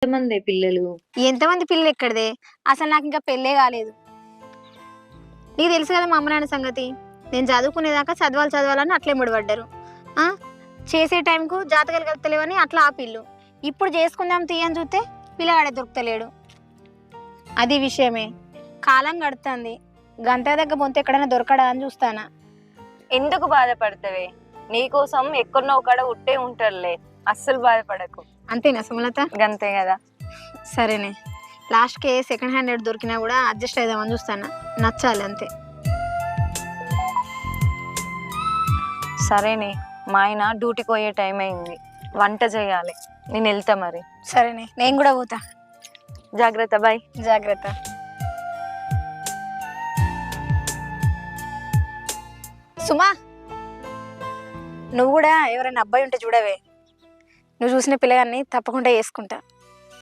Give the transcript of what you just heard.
ఎంతమందే పిల్లలు? ఎంతమంది పిల్లలు ఎక్కడిదే? అసలు నాకు ఇంకా పెళ్ళే కాలేదు. నీకు తెలుసు కదా మా అమ్మ నాన్న సంగతి. నేను చదువుకునేదాకా చదవాలని అట్లే ముడిపడ్డారు. ఆ చేసే టైంకు జాతకాలు కలుతలేవని అట్లా ఆపిల్లు. ఇప్పుడు చేసుకుందాం తీయని చూస్తే పిల్లగాడే దొరుకుతలేడు. అది విషయమే. కాలం గడుతుంది. గంట దగ్గర బొంత ఎక్కడైనా దొరకడా అని చూస్తానా. ఎందుకు బాధపడతావే? నీకోసం ఎక్కడో ఒకడ ఉట్టే ఉంటారులే, అస్సలు బాధపడకు. అంతేనా సుమలత? గంతే కదా. సరేనే, లాస్ట్కి సెకండ్ హ్యాండ్ దొరికినా కూడా అడ్జస్ట్ అవుదామని చూస్తానా. నచ్చాలి అంతే. సరేనే, మా ఆయన డ్యూటీకి పోయే టైం అయింది, వంట చేయాలి. నేను వెళ్తా మరి. సరేనే, నేను కూడా పోతా. జాగ్రత్త, బాయ్. జాగ్రత్త. సుమా, నువ్వు కూడా ఎవరైనా అబ్బాయి ఉంటే చూడవే. నువ్వు చూసిన పిల్లగాన్ని తప్పకుండా చేసుకుంటా.